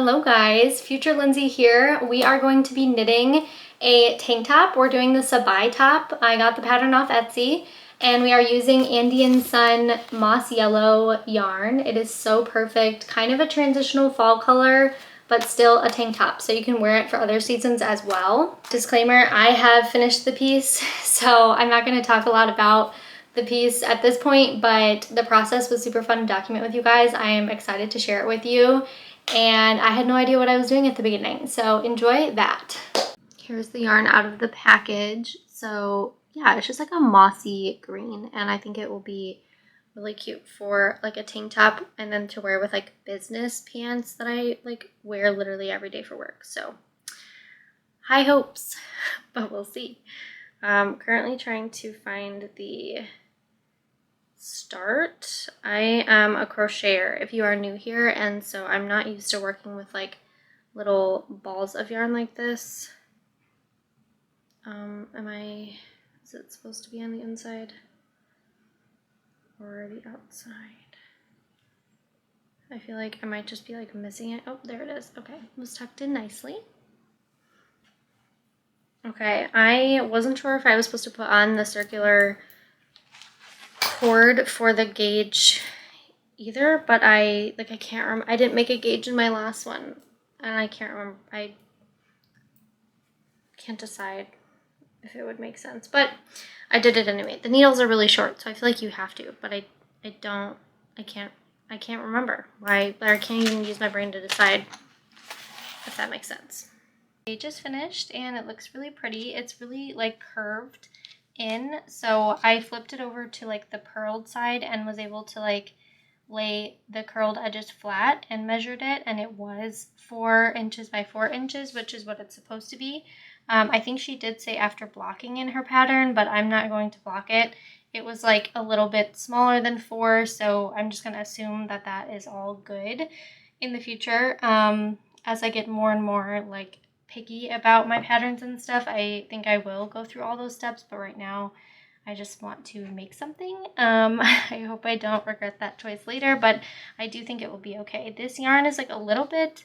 Hello guys, Future Lindsay here. We are going to be knitting a tank top. We're doing the Sabai top. I got the pattern off Etsy and we are using Andean Sun moss yellow yarn. It is so perfect, kind of a transitional fall color, but still a tank top, so you can wear it for other seasons as well. Disclaimer, I have finished the piece, so I'm not going to talk a lot about the piece at this point, but the process was super fun to document with you guys. I am excited to share it with you. And I had no idea what I was doing at the beginning, so enjoy that. Here's the yarn out of the package. So yeah, it's just like a mossy green, and I think it will be really cute for like a tank top and then to wear with like business pants that I like wear literally every day for work. So high hopes, but we'll see. Currently trying to find the start. I am a crocheter if you are new here, and so I'm not used to working with like little balls of yarn like this. Is it supposed to be on the inside or the outside? I feel like I might just be like missing it. Oh, there it is. Okay, it was tucked in nicely. Okay, I wasn't sure if I was supposed to put on the circular cord for the gauge either, but I can't remember. I didn't make a gauge in my last one, and I can't remember. I can't decide if it would make sense, but I did it anyway. The needles are really short, so I feel like you have to, but I can't remember why, or I can't even use my brain to decide if that makes sense. I just finished and it looks really pretty. It's really like curved in, so I flipped it over to like the purled side and was able to like lay the curled edges flat and measured it, and it was 4 inches by 4 inches, which is what it's supposed to be. I think she did say after blocking in her pattern, but I'm not going to block it. It was like a little bit smaller than 4, so I'm just going to assume that that is all good in the future. As I get more and more like picky about my patterns and stuff, I think I will go through all those steps, but right now I just want to make something. I hope I don't regret that choice later, but I do think it will be okay. This yarn is like a little bit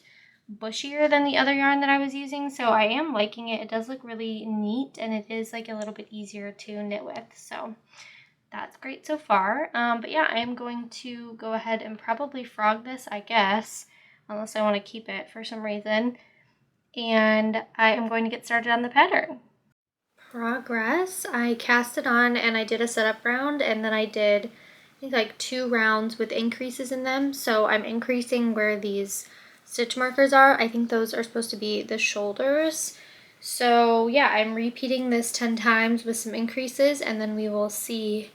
bushier than the other yarn that I was using, so I am liking it. It does look really neat, and it is like a little bit easier to knit with, so that's great so far. But yeah, I am going to go ahead and probably frog this, I guess, unless I want to keep it for some reason, and I am going to get started on the pattern. Progress. I cast it on and I did a setup round, and then I did I think like 2 rounds with increases in them. So I'm increasing where these stitch markers are. I think those are supposed to be the shoulders. So yeah, I'm repeating this 10 times with some increases, and then we will see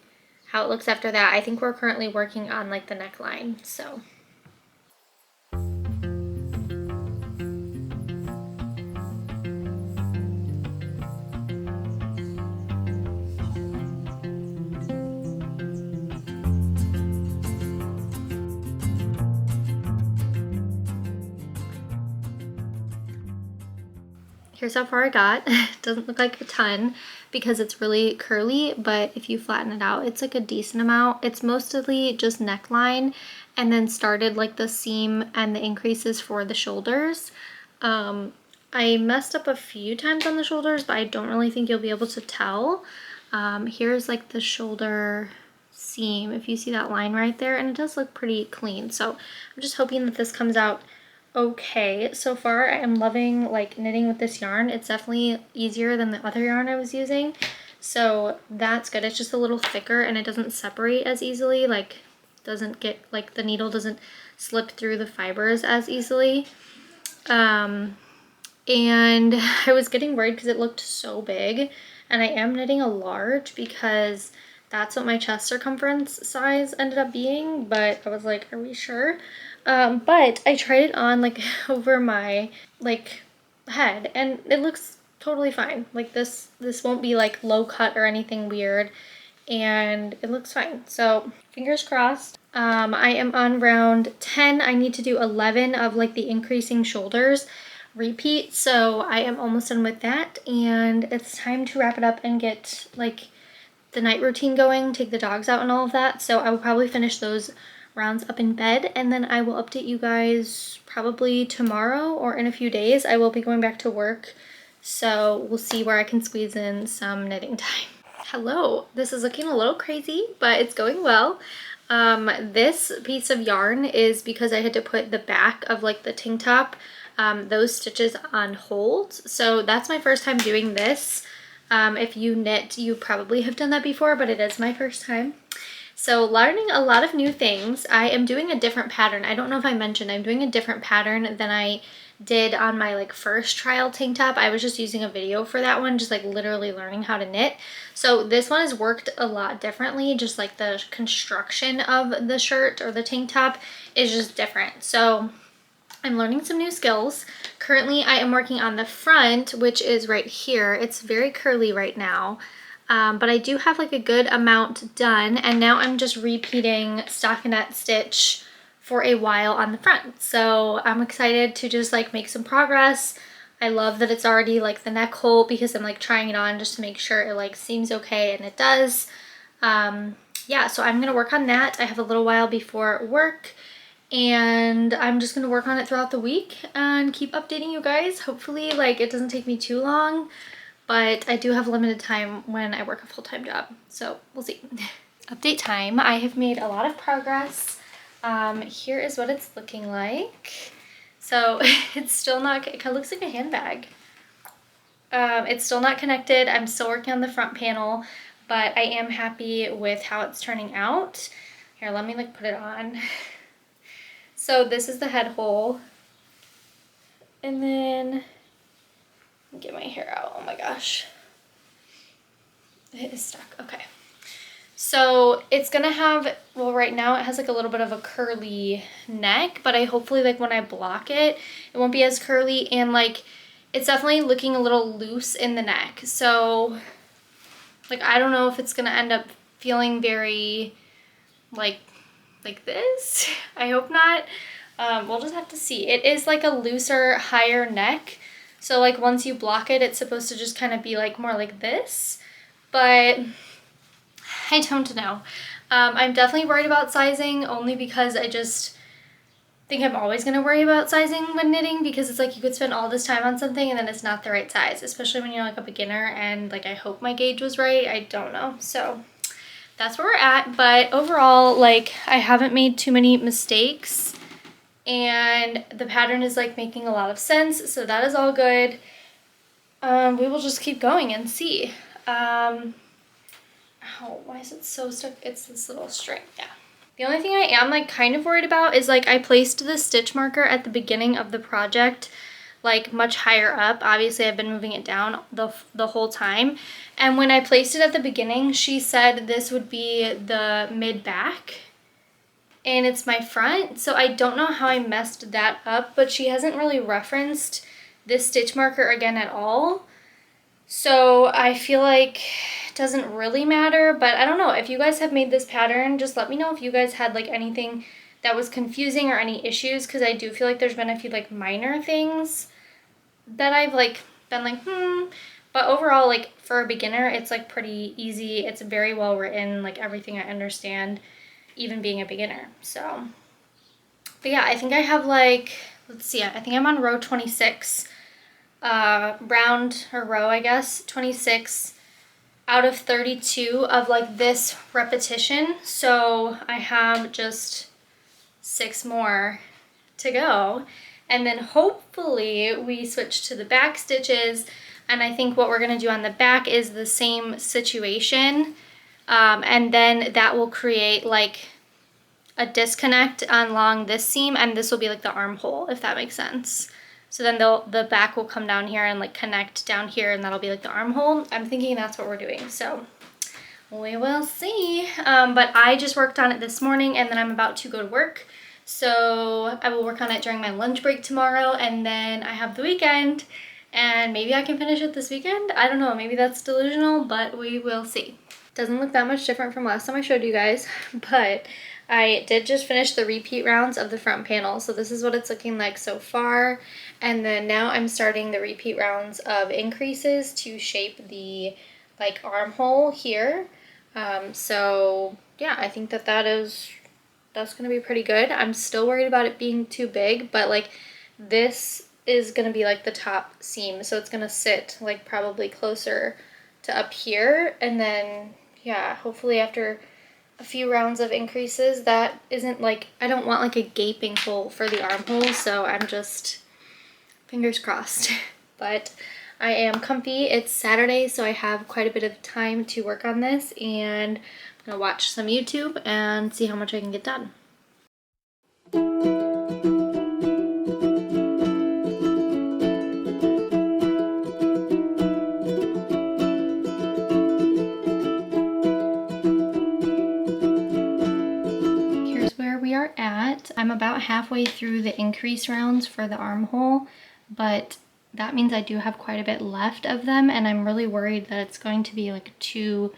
how it looks after that. I think we're currently working on like the neckline, so. Here's how far I got. It doesn't look like a ton because it's really curly, but if you flatten it out, it's like a decent amount. It's mostly just neckline, and then started like the seam and the increases for the shoulders. I messed up a few times on the shoulders, but I don't really think you'll be able to tell. Here's like the shoulder seam, if you see that line right there, and it does look pretty clean. So I'm just hoping that this comes out okay. So far I am loving like knitting with this yarn. It's definitely easier than the other yarn I was using, so that's good. It's just a little thicker and it doesn't separate as easily, like doesn't get like the needle doesn't slip through the fibers as easily. And I was getting worried because it looked so big, and I am knitting a large because that's what my chest circumference size ended up being, but I was like, are we sure? But I tried it on like over my like head, and it looks totally fine. Like this won't be like low cut or anything weird, and it looks fine. So fingers crossed. I am on round 10. I need to do 11 of like the increasing shoulders repeat, so I am almost done with that, and it's time to wrap it up and get like the night routine going, take the dogs out and all of that. So I will probably finish those rounds up in bed, and then I will update you guys probably tomorrow or in a few days. I will be going back to work, so we'll see where I can squeeze in some knitting time. Hello, this is looking a little crazy, but it's going well. This piece of yarn is because I had to put the back of like the tank top, those stitches on hold. So that's my first time doing this. If you knit, you probably have done that before, but it is my first time. So learning a lot of new things. I am doing a different pattern. I don't know if I mentioned, I'm doing a different pattern than I did on my like first trial tank top. I was just using a video for that one, just like literally learning how to knit. So this one has worked a lot differently, just like the construction of the shirt or the tank top is just different. So I'm learning some new skills. Currently I am working on the front, which is right here. It's very curly right now. But I do have like a good amount done, and now I'm just repeating stockinette stitch for a while on the front. So I'm excited to just like make some progress. I love that it's already like the neck hole because I'm like trying it on just to make sure it like seems okay, and it does. Yeah, so I'm gonna work on that. I have a little while before work, and I'm just gonna work on it throughout the week and keep updating you guys. Hopefully like it doesn't take me too long, but I do have limited time when I work a full-time job, so we'll see. Update time. I have made a lot of progress. Here is what it's looking like. So it's still not, it kind of looks like a handbag. It's still not connected. I'm still working on the front panel, but I am happy with how it's turning out. Here, let me like put it on. So this is the head hole. And then get my hair out. Oh my gosh. It is stuck. Okay. So it's gonna have, well, right now it has like a little bit of a curly neck, but I hopefully like when I block it, it won't be as curly, and like it's definitely looking a little loose in the neck. So like I don't know if it's gonna end up feeling very like this. I hope not. We'll just have to see. It is like a looser, higher neck. So like once you block it, it's supposed to just kind of be like more like this, but I don't know. I'm definitely worried about sizing, only because I just think I'm always going to worry about sizing when knitting, because it's like you could spend all this time on something and then it's not the right size, especially when you're like a beginner, and like I hope my gauge was right. I don't know. So that's where we're at, but overall like I haven't made too many mistakes, and the pattern is like making a lot of sense, so that is all good. We will just keep going and see. Ow, why is it so stuck? It's this little string. Yeah. The only thing I am like kind of worried about is like I placed the stitch marker at the beginning of the project like much higher up. Obviously I've been moving it down the whole time, and when I placed it at the beginning, she said this would be the mid back and it's my front, so I don't know how I messed that up, but she hasn't really referenced this stitch marker again at all. So I feel like it doesn't really matter, but I don't know. If you guys have made this pattern, just let me know if you guys had like anything that was confusing or any issues, because I do feel like there's been a few like minor things that I've like been like, but overall like for a beginner, it's like pretty easy. It's very well written, like everything I understand, even being a beginner. So, but yeah, I think I have like, let's see, I think I'm on row 26, round or row, I guess, 26 out of 32 of like this repetition. So I have just 6 more to go, and then hopefully we switch to the back stitches. And I think what we're going to do on the back is the same situation, and then that will create like a disconnect along this seam, and this will be like the armhole, if that makes sense. So then the back will come down here and like connect down here, and that'll be like the armhole. I'm thinking that's what we're doing, so we will see. But I just worked on it this morning, and then I'm about to go to work. So I will work on it during my lunch break tomorrow, and then I have the weekend, and maybe I can finish it this weekend. I don't know, maybe that's delusional, but we will see. Doesn't look that much different from last time I showed you guys, but I did just finish the repeat rounds of the front panel. So this is what it's looking like so far. And then now I'm starting the repeat rounds of increases to shape the like armhole here. So yeah, I think that is that's gonna be pretty good. I'm still worried about it being too big, but like this is gonna be like the top seam, so it's gonna sit like probably closer to up here, and then yeah, hopefully after a few rounds of increases that isn't like, I don't want like a gaping hole for the armhole, so I'm just fingers crossed. But I am comfy. It's Saturday, so I have quite a bit of time to work on this, and I'm gonna watch some YouTube and see how much I can get done. Here's where we are at. I'm about halfway through the increase rounds for the armhole, but that means I do have quite a bit left of them, and I'm really worried that it's going to be like too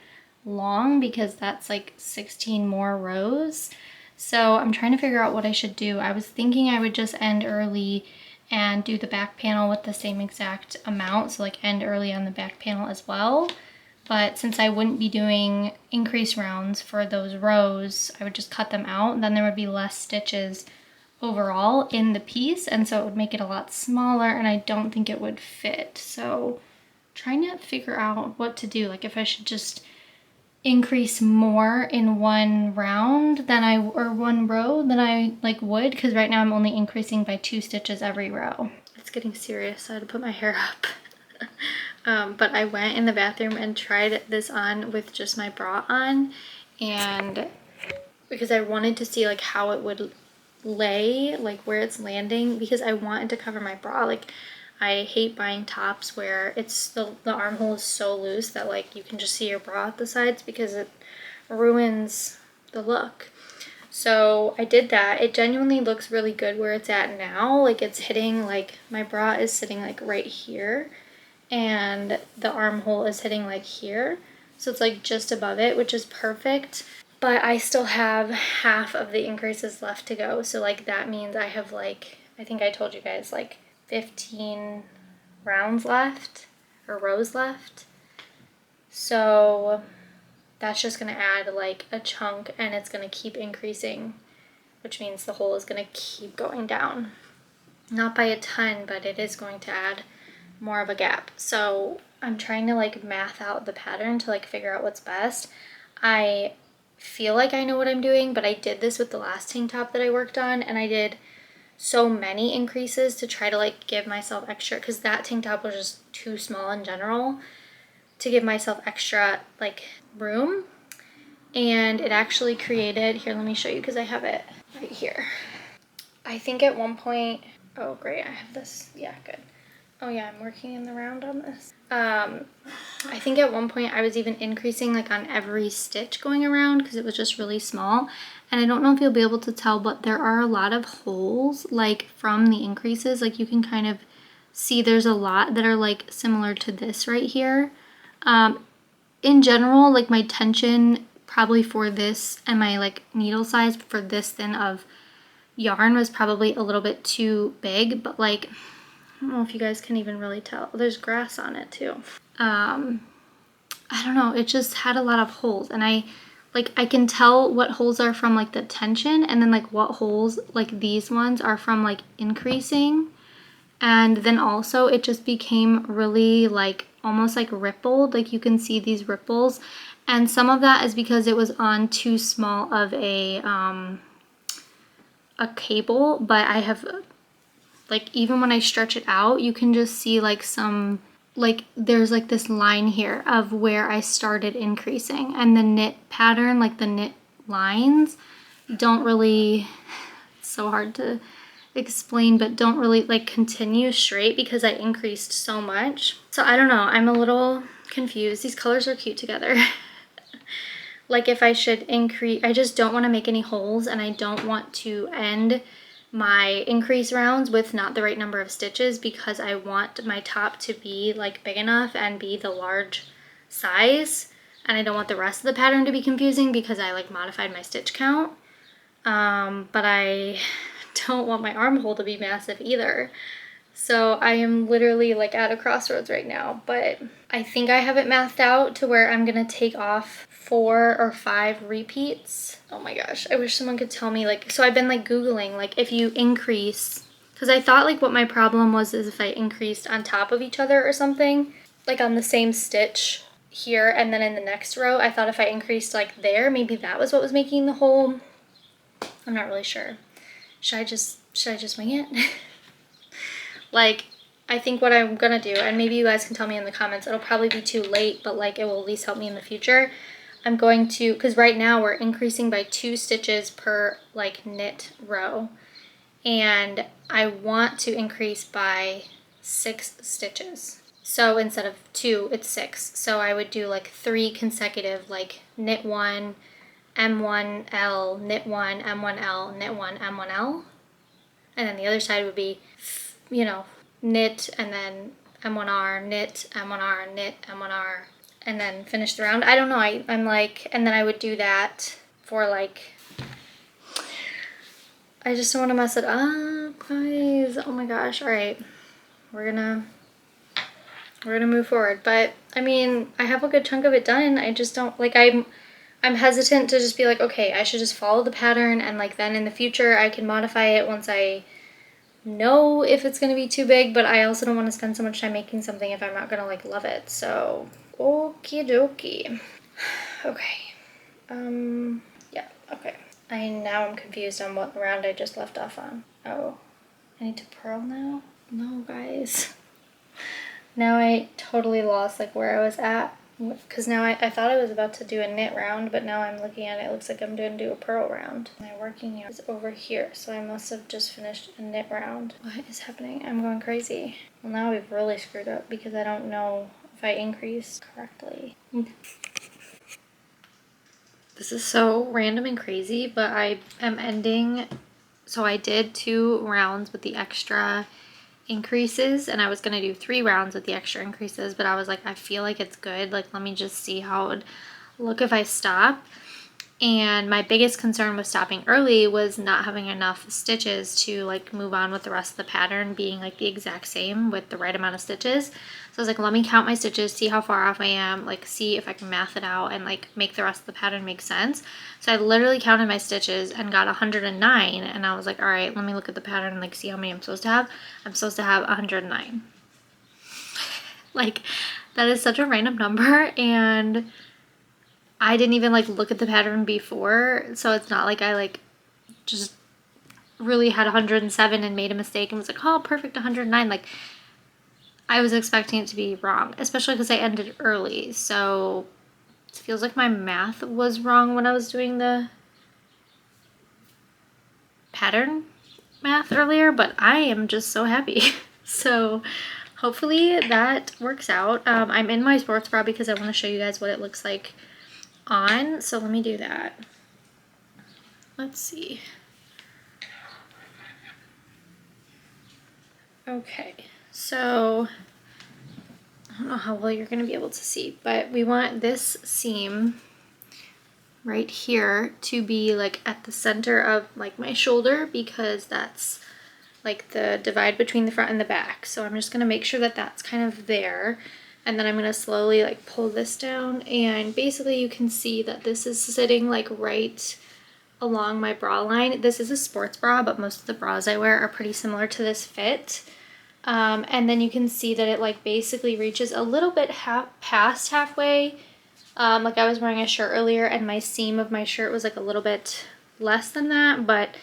long because that's like 16 more rows. So I'm trying to figure out what I should do. I was thinking I would just end early and do the back panel with the same exact amount, so like end early on the back panel as well. But since I wouldn't be doing increase rounds for those rows, I would just cut them out, and then there would be less stitches overall in the piece, and so it would make it a lot smaller, and I don't think it would fit. So trying to figure out what to do, like if I should just increase more in one round than or one row than I like would, because right now I'm only increasing by 2 stitches every row. It's getting serious, so I had to put my hair up. But I went in the bathroom and tried this on with just my bra on, and because I wanted to see like how it would lay, like where it's landing, because I wanted to cover my bra. Like I hate buying tops where it's the armhole is so loose that like you can just see your bra at the sides, because it ruins the look. So I did that. It genuinely looks really good where it's at now. Like it's hitting, like my bra is sitting like right here, and the armhole is hitting like here. So it's like just above it, which is perfect. But I still have half of the increases left to go. So like that means I have like, I think I told you guys, like 15 rounds left, or rows left. So that's just gonna add like a chunk, and it's gonna keep increasing, which means the hole is gonna keep going down. Not by a ton, but it is going to add more of a gap. So I'm trying to like math out the pattern to like figure out what's best. I feel like I know what I'm doing, but I did this with the last tank top that I worked on, and I did so many increases to try to like give myself extra, because that tank top was just too small in general, to give myself extra like room. And it actually created, here, let me show you, because I have it right here. I think at one point, oh great, I have this, yeah, good. Oh yeah, I'm working in the round on this. I think at one point I was even increasing like on every stitch going around, because it was just really small. And I don't know if you'll be able to tell, but there are a lot of holes like from the increases. Like you can kind of see there's a lot that are like similar to this right here. In general, like my tension probably for this, and my like needle size for this thin of yarn was probably a little bit too big, but like, I don't know if you guys can even really tell. There's grass on it too. I don't know, it just had a lot of holes, and I can tell what holes are from like the tension, and then like what holes, like these ones, are from like increasing. And then also it just became really like almost like rippled, like you can see these ripples, and some of that is because it was on too small of a cable. But I have, like, even when I stretch it out, you can just see like some, like there's like this line here of where I started increasing, and the knit pattern, like the knit lines don't really, it's so hard to explain, but don't really like continue straight because I increased so much. So I don't know, I'm a little confused. These colors are cute together. Like if I should increase, I just don't want to make any holes, and I don't want to end my increase rounds with not the right number of stitches, because I want my top to be like big enough and be the large size, and I don't want the rest of the pattern to be confusing because I like modified my stitch count. But I don't want my armhole to be massive either. So I am literally like at a crossroads right now, but I think I have it mathed out to where I'm gonna take off 4 or 5 repeats. Oh my gosh, I wish someone could tell me, like, so I've been like Googling, like if you increase, because I thought like what my problem was is if I increased on top of each other or something, like on the same stitch here and then in the next row, I thought if I increased like there, maybe that was what was making the hole. I'm not really sure. Should I just wing it? Like, I think what I'm gonna do, and maybe you guys can tell me in the comments, it'll probably be too late, but like it will at least help me in the future. I'm going to, because right now we're increasing by 2 stitches per like knit row, and I want to increase by 6 stitches. So instead of 2, it's 6. So I would do like 3 consecutive, like knit 1, M1L, knit 1, M1L, knit 1, M1L. And then the other side would be, you know, knit and then M1R, knit, M1R, knit, M1R, and then finish the round. I don't know, I'm like, and then I would do that for like, I just don't want to mess it up, guys. Oh my gosh. All right, we're gonna move forward. But I mean, I have a good chunk of it done. I just don't, like, I'm hesitant to just be like, okay, I should just follow the pattern, and like then in the future I can modify it once I know if it's gonna be too big, but I also don't want to spend so much time making something if I'm not gonna like love it. So okie dokie. Okay. Yeah, okay. Now I'm confused on what round I just left off on. Oh, I need to purl now? No, guys. Now I totally lost like where I was at, because now I thought I was about to do a knit round, but now I'm looking at it, it looks like I'm going to do a purl round. My working yarn is over here, so I must have just finished a knit round. What is happening? I'm going crazy. Well, now we've really screwed up because I don't know if I increased correctly. This is so random and crazy, but I am ending, so I did 2 rounds with the extra increases, and I was gonna do 3 rounds with the extra increases, but I was like, I feel like it's good, like let me just see how it would look if I stop. And my biggest concern with stopping early was not having enough stitches to like move on with the rest of the pattern being like the exact same with the right amount of stitches. So I was like, let me count my stitches, see how far off I am, like see if I can math it out and like make the rest of the pattern make sense. So I literally counted my stitches and got 109, and I was like, all right, let me look at the pattern and like see how many I'm supposed to have. I'm supposed to have 109. Like, that is such a random number, and I didn't even like look at the pattern before, so it's not like I like just really had 107 and made a mistake and was like, oh, perfect, 109. Like, I was expecting it to be wrong, especially because I ended early, so it feels like my math was wrong when I was doing the pattern math earlier, but I am just so happy. So hopefully that works out. I'm in my sports bra because I want to show you guys what it looks like on, so let me do that. Let's see. Okay, so I don't know how well you're going to be able to see, but we want this seam right here to be like at the center of like my shoulder, because that's like the divide between the front and the back. So I'm just going to make sure that that's kind of there. And then I'm going to slowly like pull this down, and basically you can see that this is sitting like right along my bra line. This is a sports bra, but most of the bras I wear are pretty similar to this fit. And then you can see that it like basically reaches a little bit past halfway. Like I was wearing a shirt earlier and my seam of my shirt was like a little bit less than that, but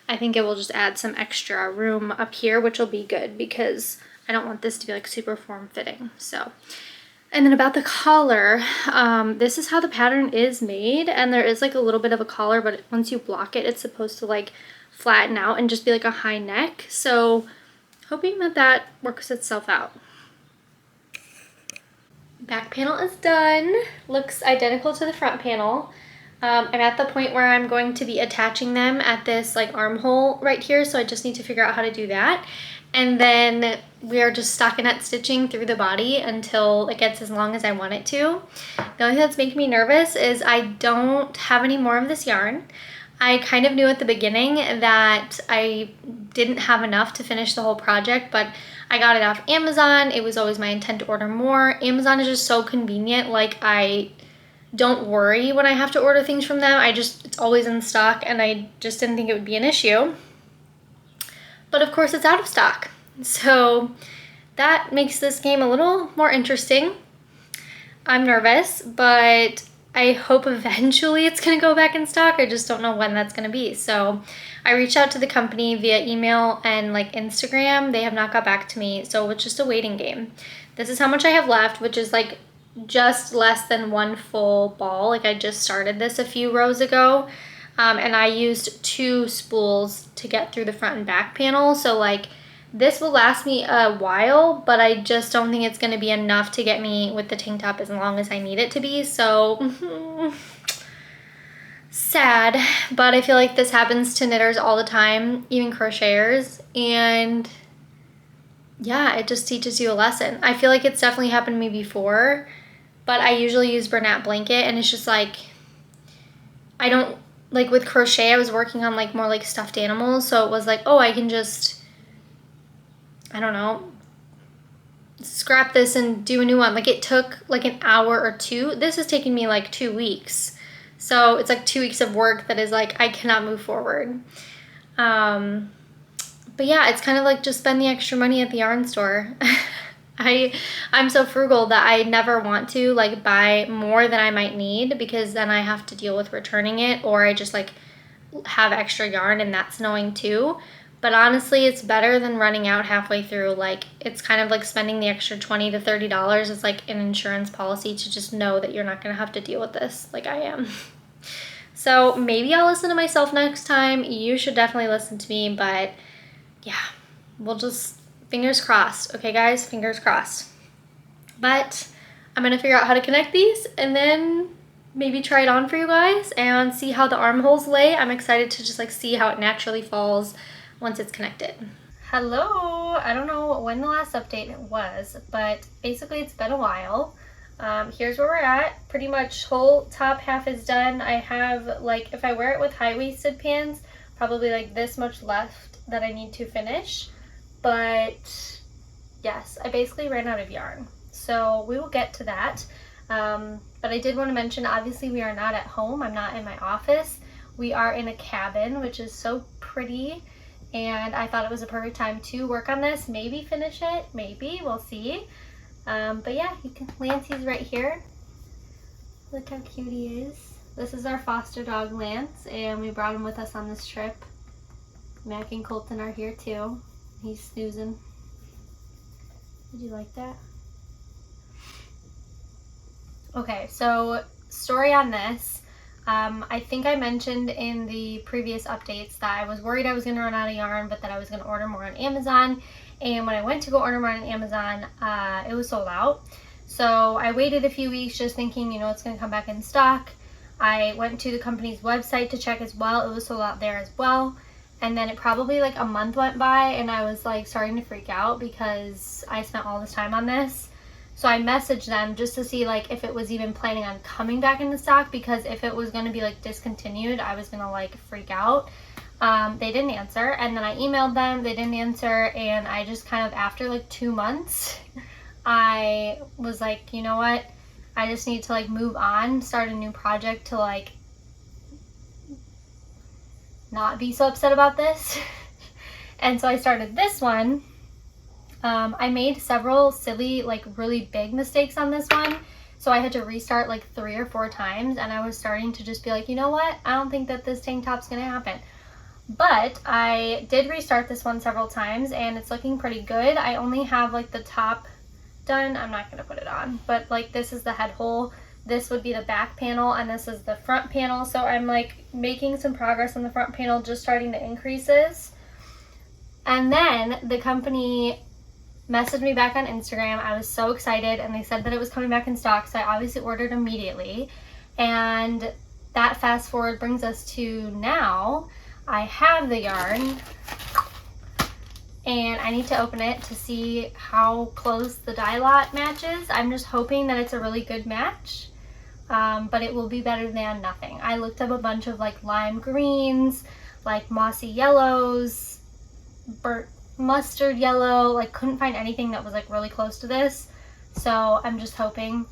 I think it will just add some extra room up here, which will be good because I don't want this to be like super form-fitting. So, and then about the collar, this is how the pattern is made, and there is like a little bit of a collar, but once you block it, it's supposed to like flatten out and just be like a high neck. So hoping that that works itself out. Back panel is done. Looks identical to the front panel. I'm at the point where I'm going to be attaching them at this like armhole right here, so I just need to figure out how to do that. And then we are just stockinette stitching through the body until it gets as long as I want it to. The only thing that's making me nervous is I don't have any more of this yarn. I kind of knew at the beginning that I didn't have enough to finish the whole project, but I got it off Amazon. It was always my intent to order more. Amazon is just so convenient. Like, I don't worry when I have to order things from them. It's always in stock, and I just didn't think it would be an issue. But of course it's out of stock. So that makes this game a little more interesting. I'm nervous, but I hope eventually it's going to go back in stock. I just don't know when that's going to be. So I reached out to the company via email and like Instagram. They have not got back to me. So it's just a waiting game. This is how much I have left, which is like just less than one full ball. Like, I just started this a few rows ago. And I used 2 spools to get through the front and back panel. So like, this will last me a while, but I just don't think it's going to be enough to get me with the tank top as long as I need it to be. So sad, but I feel like this happens to knitters all the time, even crocheters, and yeah, it just teaches you a lesson. I feel like it's definitely happened to me before, but I usually use Bernat blanket, and it's just like, I don't, like with crochet, I was working on like more like stuffed animals, so it was like, oh, I can just, I don't know, scrap this and do a new one. Like, it took like an hour or 2. This is taking me like 2 weeks. So it's like 2 weeks of work that is like, I cannot move forward. But yeah, it's kind of like just spend the extra money at the yarn store. I'm so frugal that I never want to like buy more than I might need, because then I have to deal with returning it, or I just like have extra yarn, and that's annoying too. But honestly, it's better than running out halfway through. Like, it's kind of like spending the extra $20 to $30 as like an insurance policy to just know that you're not going to have to deal with this like I am. So maybe I'll listen to myself next time. You should definitely listen to me, but yeah, we'll just, fingers crossed. Okay, guys, fingers crossed. But I'm going to figure out how to connect these and then maybe try it on for you guys and see how the armholes lay. I'm excited to just like see how it naturally falls once it's connected. Hello, I don't know when the last update was, but basically it's been a while. Here's where we're at. Pretty much whole top half is done. I have like, if I wear it with high-waisted pants, probably like this much left that I need to finish. But yes, I basically ran out of yarn. So we will get to that. But I did want to mention, obviously we are not at home. I'm not in my office. We are in a cabin, which is so pretty. And I thought it was a perfect time to work on this. Maybe finish it. Maybe. We'll see. But yeah, Lancey's right here. Look how cute he is. This is our foster dog, Lance, and we brought him with us on this trip. Mac and Colton are here too. He's snoozing. Did you like that? Okay, so story on this. I think I mentioned in the previous updates that I was worried I was going to run out of yarn, but that I was going to order more on Amazon. And when I went to go order more on Amazon, it was sold out. So I waited a few weeks just thinking, you know, it's going to come back in stock. I went to the company's website to check as well. It was sold out there as well. And then it probably like a month went by, and I was like starting to freak out because I spent all this time on this. So I messaged them just to see like if it was even planning on coming back into stock, because if it was going to be like discontinued, I was going to like freak out. They didn't answer, and then I emailed them, they didn't answer, and I just kind of, after like 2 months, I was like, you know what, I just need to like move on, start a new project to like not be so upset about this. And so I started this one. I made several silly, like really big mistakes on this one, so I had to restart like 3 or 4 times, and I was starting to just be like, you know what, I don't think that this tank top's gonna happen. But I did restart this one several times, and it's looking pretty good. I only have like the top done. I'm not gonna put it on, but like this is the head hole, this would be the back panel, and this is the front panel. So I'm like making some progress on the front panel, just starting the increases. And then the company messaged me back on Instagram. I was so excited, and they said that it was coming back in stock, so I obviously ordered immediately. And that fast forward brings us to now. I have the yarn, and I need to open it to see how close the dye lot matches. I'm just hoping that it's a really good match. but it will be better than nothing. I looked up a bunch of like lime greens, like mossy yellows, burnt mustard yellow, like couldn't find anything that was like really close to this. So I'm just hoping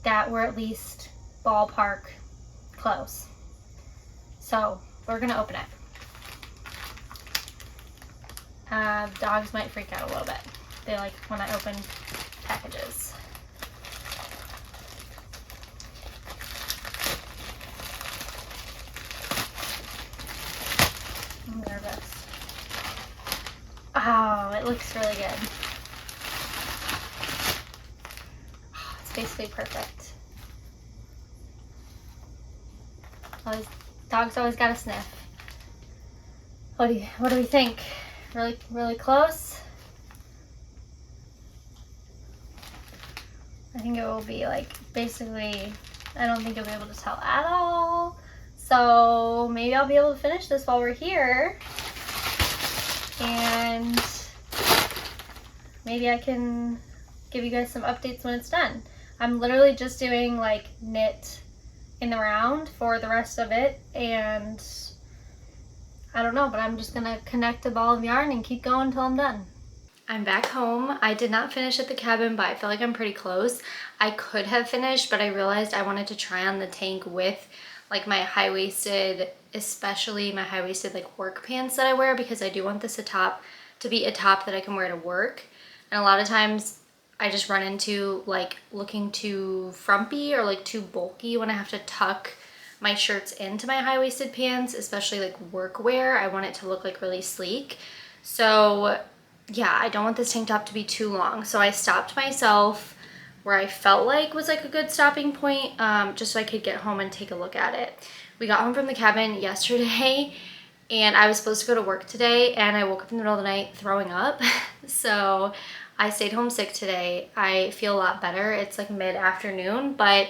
that we're at least ballpark close. So we're gonna open it. Dogs might freak out a little bit. They like when I open packages. I'm nervous. Oh, it looks really good. Oh, it's basically perfect. Dogs always gotta sniff. What do we think? Really close? I think it will be like basically, I don't think you'll be able to tell at all. So maybe I'll be able to finish this while we're here. And maybe I can give you guys some updates when it's done. I'm literally just doing like knit in the round for the rest of it, and I don't know, but I'm just gonna connect a ball of yarn and keep going until I'm done. I'm back home. I did not finish at the cabin, but I feel like I'm pretty close. I could have finished, but I realized I wanted to try on the tank with like my high-waisted, especially my high-waisted like work pants that I wear, because I do want this to be a top that I can wear to work. And a lot of times I just run into like looking too frumpy or like too bulky when I have to tuck my shirts into my high-waisted pants, especially like work wear. I want it to look like really sleek. So yeah, I don't want this tank top to be too long. So I stopped myself where I felt like was like a good stopping point, just so I could get home and take a look at it. We got home from the cabin yesterday and I was supposed to go to work today, and I woke up in the middle of the night throwing up. So I stayed home sick today. I feel a lot better. It's like mid-afternoon, but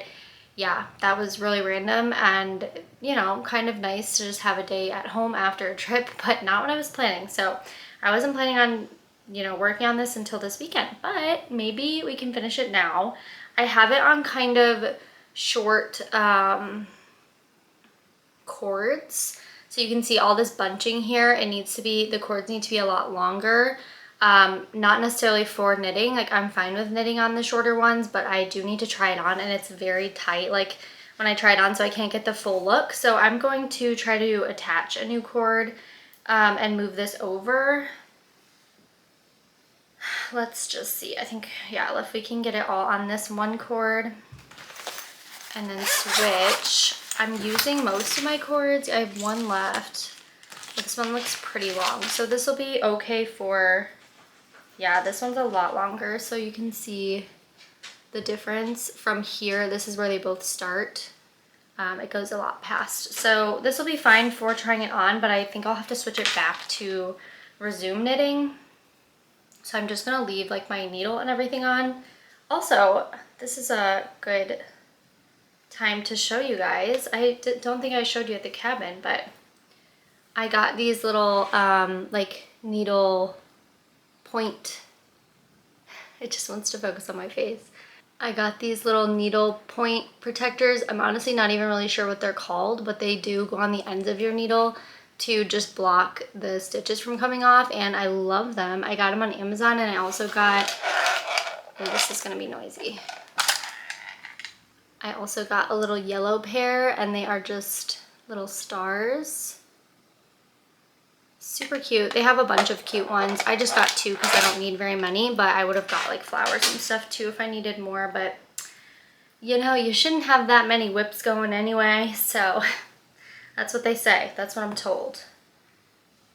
yeah, that was really random and, you know, kind of nice to just have a day at home after a trip, but not what I was planning. So I wasn't planning on, you know, working on this until this weekend, but maybe we can finish it now. I have it on kind of short cords. So you can see all this bunching here. The cords need to be a lot longer. Not necessarily for knitting, like I'm fine with knitting on the shorter ones, but I do need to try it on, and it's very tight like when I try it on, so I can't get the full look. So I'm going to try to attach a new cord and move this over. Let's just see. I think, yeah, if we can get it all on this one cord and then switch. I'm using most of my cords. I have one left, but this one looks pretty long, so this will be okay for, yeah, this one's a lot longer, so you can see the difference from here. This is where they both start. It goes a lot past. So this will be fine for trying it on, but I think I'll have to switch it back to resume knitting. So I'm just gonna leave like my needle and everything on. Also, this is a good time to show you guys. I don't think I showed you at the cabin, but I got these little like needle point. It just wants to focus on my face. I got these little needle point protectors. I'm honestly not even really sure what they're called, but they do go on the ends of your needle to just block the stitches from coming off, and I love them. I got them on Amazon, and I also got, oh, this is gonna be noisy. I also got a little yellow pair, and they are just little stars. Super cute. They have a bunch of cute ones. I just got two because I don't need very many, but I would have got like flowers and stuff too if I needed more, but you know, you shouldn't have that many whips going anyway, so that's what they say. That's what I'm told.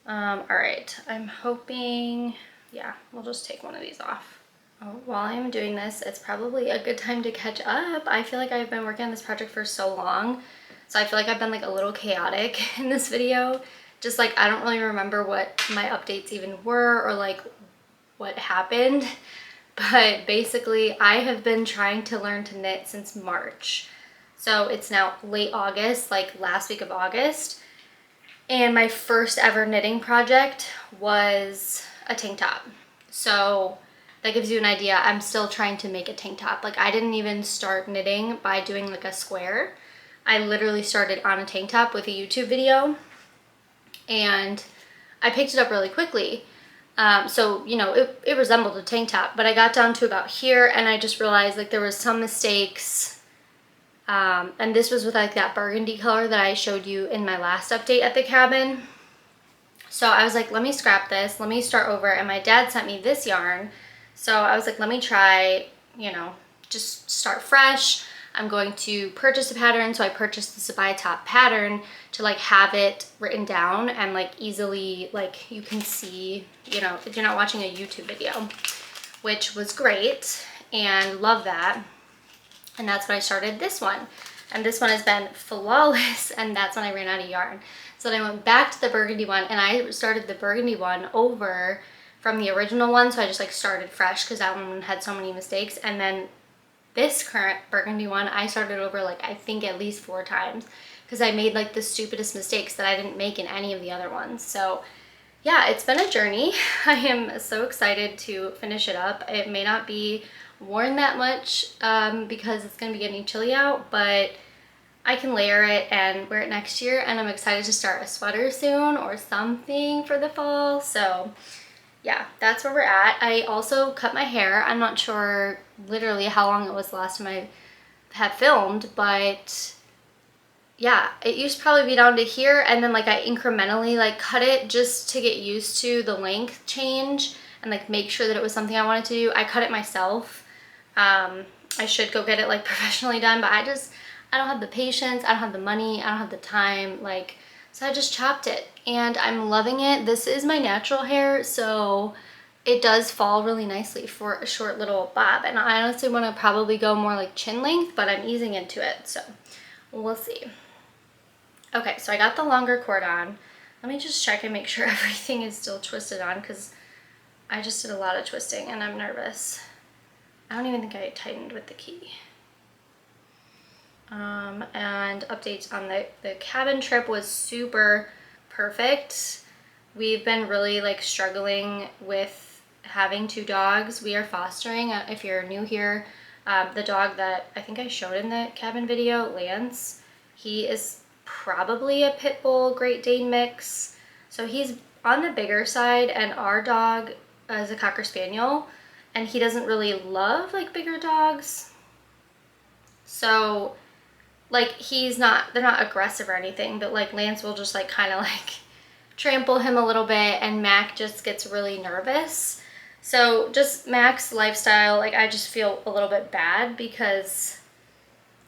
All right, I'm hoping, yeah, we'll just take one of these off. Oh, while I'm doing this, it's probably a good time to catch up. I feel like I've been working on this project for so long, so I feel like I've been like a little chaotic in this video. Just like, I don't really remember what my updates even were or like what happened. But basically, I have been trying to learn to knit since March. So it's now late August, like last week of August. And my first ever knitting project was a tank top. So that gives you an idea. I'm still trying to make a tank top. Like I didn't even start knitting by doing like a square. I literally started on a tank top with a YouTube video, and I picked it up really quickly. So, you know, it resembled a tank top, but I got down to about here and I just realized like there was some mistakes. And this was with like that burgundy color that I showed you in my last update at the cabin. So I was like, let me scrap this, let me start over. And my dad sent me this yarn. So I was like, let me try, you know, just start fresh. I'm going to purchase a pattern. So I purchased the Sabai top pattern to like have it written down and like easily, like you can see, you know, if you're not watching a YouTube video, which was great and love that. And that's when I started this one. And this one has been flawless, and that's when I ran out of yarn. So then I went back to the burgundy one, and I started the burgundy one over from the original one. So I just like started fresh because that one had so many mistakes. And then this current burgundy one, I started over like I think at least 4 times because I made like the stupidest mistakes that I didn't make in any of the other ones. So yeah, it's been a journey. I am so excited to finish it up. It may not be worn that much because it's going to be getting chilly out, but I can layer it and wear it next year, and I'm excited to start a sweater soon or something for the fall. So yeah, that's where we're at. I also cut my hair. I'm not sure literally how long it was the last time I had filmed, but yeah, it used to probably be down to here, and then like I incrementally like cut it just to get used to the length change and like make sure that it was something I wanted to do. I cut it myself. I should go get it like professionally done, but I don't have the patience, I don't have the money, I don't have the time, like, so I just chopped it and I'm loving it. This is my natural hair, so it does fall really nicely for a short little bob, and I honestly want to probably go more like chin length, but I'm easing into it, so we'll see. Okay, so I got the longer cord on. Let me just check and make sure everything is still twisted on because I just did a lot of twisting and I'm nervous. I don't even think I tightened with the key. And updates on the cabin trip was super perfect. We've been really like struggling with having 2 dogs. We are fostering, if you're new here, the dog that I think I showed in the cabin video, Lance, he is probably a pit bull Great Dane mix. So he's on the bigger side, and our dog is a Cocker Spaniel, and he doesn't really love like bigger dogs. So like they're not aggressive or anything, but like Lance will just like kind of like trample him a little bit, and Mac just gets really nervous. So just Mac's lifestyle, like I just feel a little bit bad because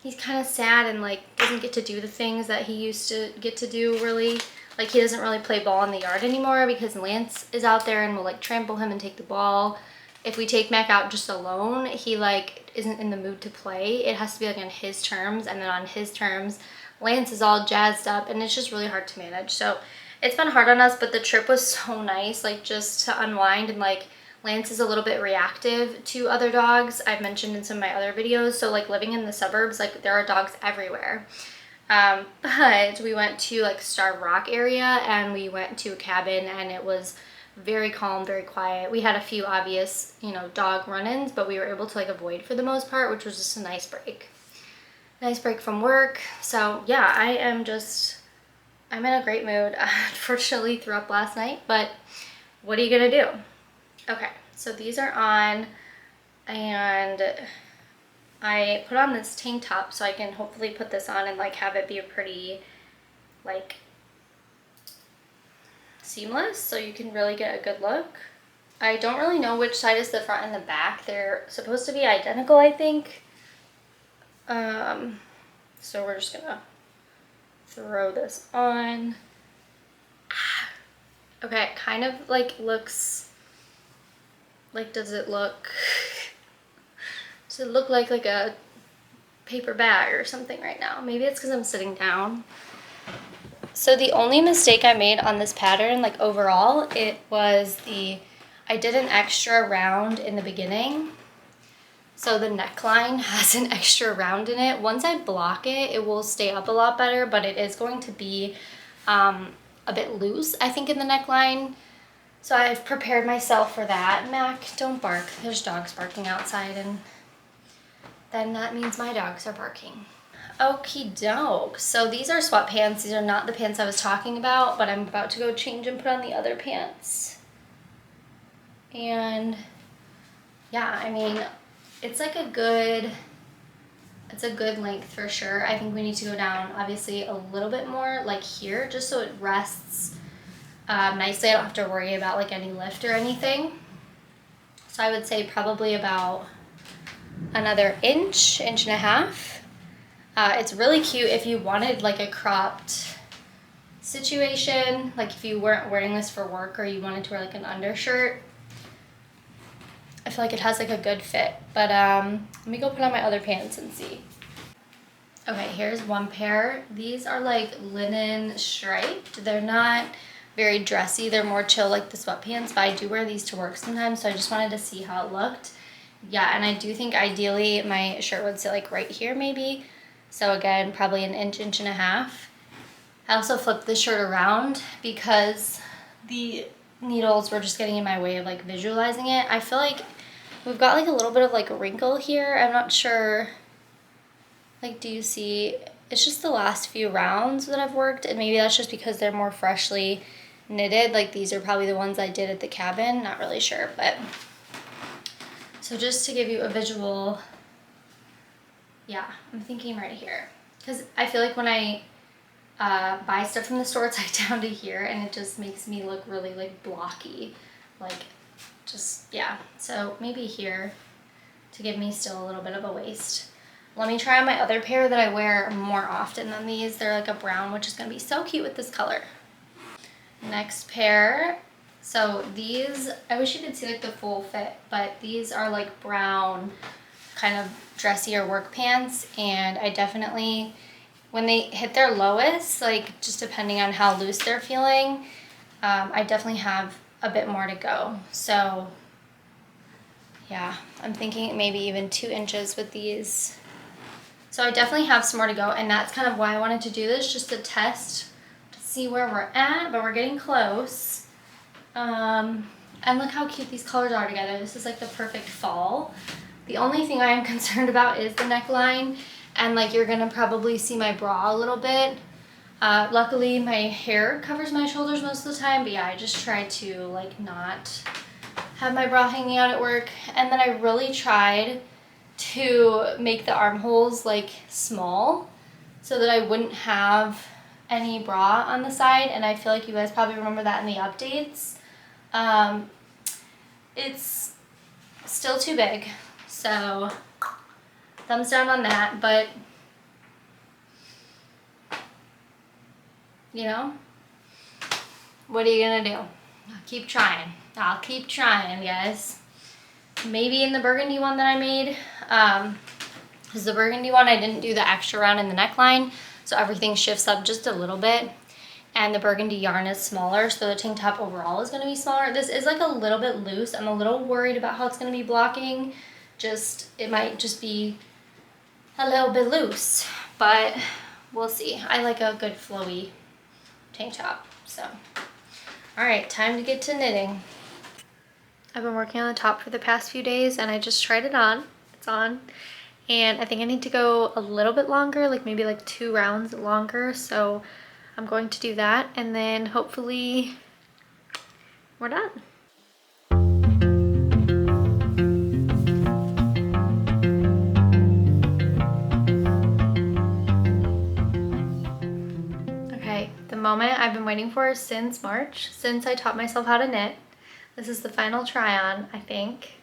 he's kind of sad and like doesn't get to do the things that he used to get to do really. Like he doesn't really play ball in the yard anymore because Lance is out there and will like trample him and take the ball. If we take Mac out just alone, he like isn't in the mood to play. It has to be like on his terms, and then on his terms, Lance is all jazzed up, and it's just really hard to manage. So it's been hard on us, but the trip was so nice, like just to unwind. And like Lance is a little bit reactive to other dogs. I've mentioned in some of my other videos. So like living in the suburbs, like there are dogs everywhere. But we went to like Starved Rock area, and we went to a cabin, and it was very calm, very quiet. We had a few obvious, you know, dog run-ins, but we were able to like avoid for the most part, which was just a nice break. Nice break from work. So yeah, I'm in a great mood. I unfortunately threw up last night, but what are you gonna do? Okay, so these are on, and I put on this tank top so I can hopefully put this on and like have it be a pretty like seamless, so you can really get a good look. I don't really know which side is the front and the back. They're supposed to be identical, I think. So we're just gonna throw this on. Okay, it kind of like looks like, does it look like a paper bag or something right now? Maybe it's because I'm sitting down. So the only mistake I made on this pattern, like overall, it was I did an extra round in the beginning. So the neckline has an extra round in it. Once I block it, it will stay up a lot better, but it is going to be a bit loose, I think, in the neckline. So I've prepared myself for that. Mac, don't bark. There's dogs barking outside, and then that means my dogs are barking. Okie doke. So these are sweatpants. These are not the pants I was talking about, but I'm about to go change and put on the other pants. And yeah, I mean, it's like a good length for sure. I think we need to go down obviously a little bit more, like here, just so it rests nicely. I don't have to worry about like any lift or anything. So I would say probably about another inch and a half. It's really cute if you wanted like a cropped situation, like if you weren't wearing this for work or you wanted to wear like an undershirt. I feel like it has like a good fit, but let me go put on my other pants and see. Okay, here's one pair. These are like linen striped. They're not very dressy. They're more chill like the sweatpants, but I do wear these to work sometimes, so I just wanted to see how it looked. Yeah, and I do think ideally my shirt would sit like right here maybe. So again, probably an inch and a half. I also flipped the shirt around because the needles were just getting in my way of like visualizing it. I feel like we've got like a little bit of like a wrinkle here. I'm not sure, like, do you see? It's just the last few rounds that I've worked, and maybe that's just because they're more freshly knitted. Like these are probably the ones I did at the cabin, not really sure, but so just to give you a visual, yeah, I'm thinking right here, because I feel like when I buy stuff from the store, it's like down to here, and it just makes me look really like blocky, like just, yeah. So maybe here to give me still a little bit of a waist. Let me try on my other pair that I wear more often than these. They're like a brown, which is gonna be so cute with this color. Next pair. So these, I wish you could see like the full fit, but these are like brown, kind of dressier work pants, and I definitely, when they hit their lowest, like just depending on how loose they're feeling, I definitely have a bit more to go. So yeah, I'm thinking maybe even 2 inches with these. So I definitely have some more to go, and that's kind of why I wanted to do this, just to test, to see where we're at, but we're getting close. And look how cute these colors are together. This is like the perfect fall. The only thing I am concerned about is the neckline, and like you're gonna probably see my bra a little bit. Luckily my hair covers my shoulders most of the time, but yeah, I just try to like not have my bra hanging out at work. And then I really tried to make the armholes like small so that I wouldn't have any bra on the side, and I feel like you guys probably remember that in the updates. It's still too big, so thumbs down on that, but you know, what are you gonna do? I'll keep trying. I'll keep trying, guys. Maybe in the burgundy one that I made, because the burgundy one I didn't do the extra round in the neckline, so everything shifts up just a little bit, and the burgundy yarn is smaller, so the tank top overall is going to be smaller. This is like a little bit loose. I'm a little worried about how it's going to be blocking. It might just be a little bit loose, but we'll see. I like a good flowy tank top, so. All right, time to get to knitting. I've been working on the top for the past few days, and I just tried it on. It's on. And I think I need to go a little bit longer, like maybe like 2 rounds longer, so I'm going to do that, and then hopefully we're done. Okay, the moment I've been waiting for since March, since I taught myself how to knit. This is the final try on, I think.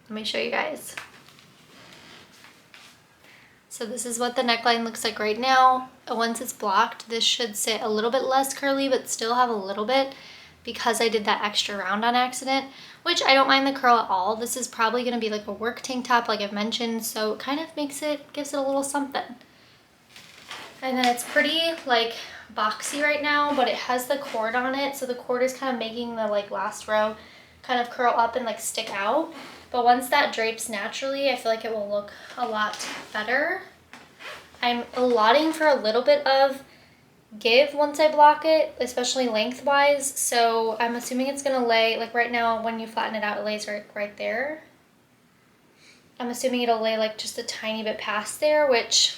Let me show you guys. So this is what the neckline looks like right now. Once it's blocked, this should sit a little bit less curly, but still have a little bit, because I did that extra round on accident, which I don't mind the curl at all. This is probably gonna be like a work tank top, like I've mentioned, so it kind of gives it a little something. And then it's pretty like boxy right now, but it has the cord on it, so the cord is kind of making the like last row kind of curl up and like stick out. But once that drapes naturally, I feel like it will look a lot better. I'm allotting for a little bit of give once I block it, especially lengthwise. So I'm assuming it's gonna lay, like right now when you flatten it out, it lays right there. I'm assuming it'll lay like just a tiny bit past there, which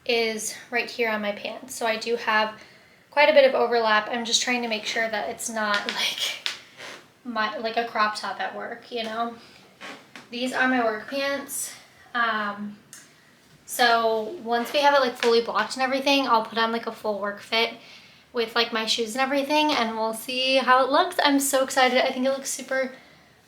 is right here on my pants. So I do have quite a bit of overlap. I'm just trying to make sure that it's not like a crop top at work, you know? These are my work pants. So once we have it like fully blocked and everything, I'll put on like a full work fit with like my shoes and everything, and we'll see how it looks. I'm so excited. I think it looks super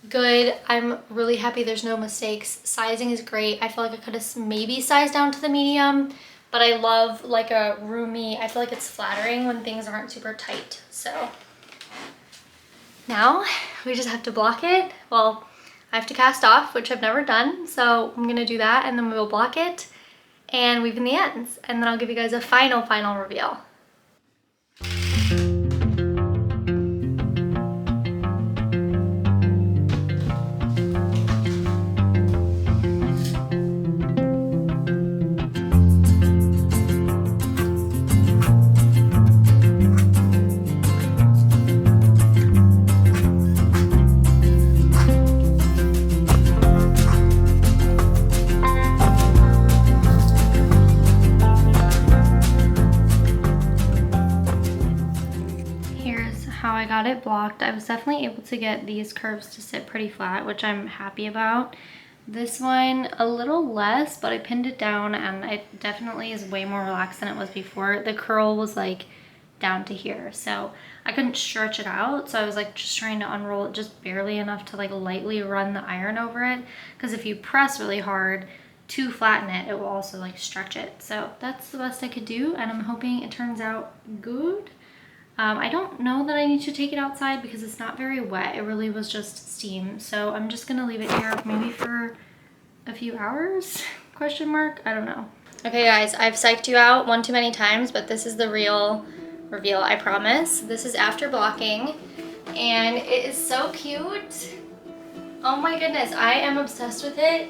good. I'm really happy there's no mistakes. Sizing is great. I feel like I could have maybe sized down to the medium, but I love like a roomy, I feel like it's flattering when things aren't super tight. So now we just have to block it. Well, I have to cast off, which I've never done. So I'm gonna do that, and then we will block it and weave in the ends. And then I'll give you guys a final reveal. How I got it blocked. I was definitely able to get these curves to sit pretty flat, which I'm happy about. This one a little less, but I pinned it down and it definitely is way more relaxed than it was before. The curl was like down to here, so I couldn't stretch it out, so I was like just trying to unroll it just barely enough to like lightly run the iron over it, because if you press really hard to flatten it, it will also like stretch it. So that's the best I could do, and I'm hoping it turns out good. I don't know that I need to take it outside because it's not very wet. It really was just steam. So I'm just gonna leave it here maybe for a few hours, question mark, I don't know. Okay guys, I've psyched you out one too many times, but this is the real reveal, I promise. This is after blocking, and it is so cute. Oh my goodness, I am obsessed with it.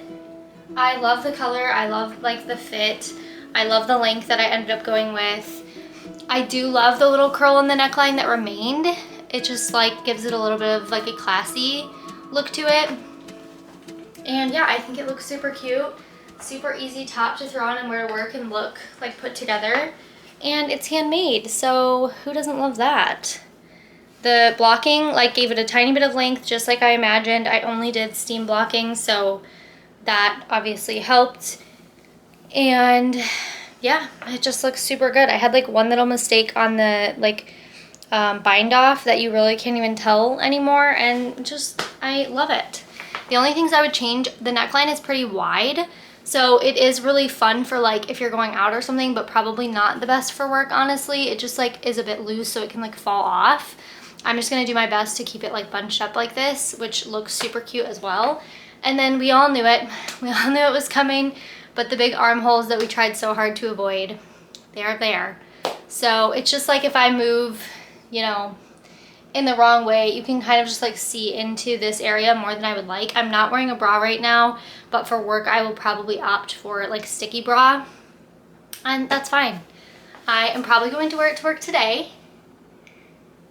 I love the color, I love like the fit, I love the length that I ended up going with. I do love the little curl in the neckline that remained. It just like gives it a little bit of like a classy look to it. And yeah, I think it looks super cute. Super easy top to throw on and wear to work and look like put together. And it's handmade, so who doesn't love that? The blocking like gave it a tiny bit of length, just like I imagined. I only did steam blocking, so that obviously helped. And yeah, it just looks super good. I had like one little mistake on the like bind off that you really can't even tell anymore, and just I love it. The only things I would change, the neckline is pretty wide, so it is really fun for like if you're going out or something, but probably not the best for work, honestly. It just like is a bit loose, so it can like fall off. I'm just gonna do my best to keep it like bunched up like this, which looks super cute as well. And then we all knew it. We all knew it was coming. But the big armholes that we tried so hard to avoid, they are there. So it's just like if I move, you know, in the wrong way, you can kind of just like see into this area more than I would like. I'm not wearing a bra right now, but for work I will probably opt for like sticky bra, and that's fine. I am probably going to wear it to work today.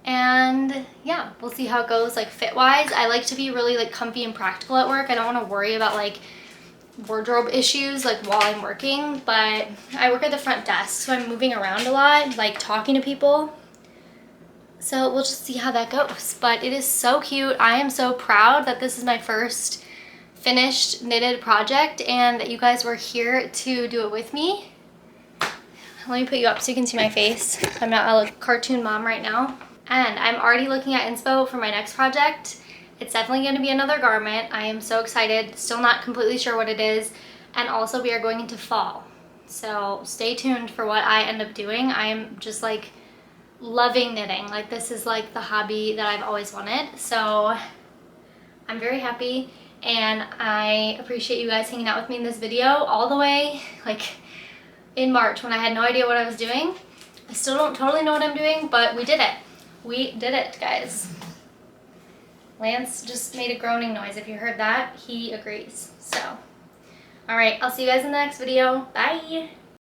And yeah, we'll see how it goes like fit wise. I like to be really like comfy and practical at work. I don't want to worry about like wardrobe issues like while I'm working, but I work at the front desk, so I'm moving around a lot, like talking to people. So we'll just see how that goes. But it is so cute. I am so proud that this is my first finished knitted project and that you guys were here to do it with me. Let me put you up so you can see my face. I'm not a cartoon mom right now. And I'm already looking at inspo for my next project. It's definitely going to be another garment. I am so excited. Still not completely sure what it is. And also we are going into fall. So stay tuned for what I end up doing. I am just like loving knitting. Like this is like the hobby that I've always wanted. So I'm very happy. And I appreciate you guys hanging out with me in this video all the way like in March when I had no idea what I was doing. I still don't totally know what I'm doing, but we did it. We did it, guys. Lance just made a groaning noise. If you heard that, he agrees. So, all right, I'll see you guys in the next video. Bye.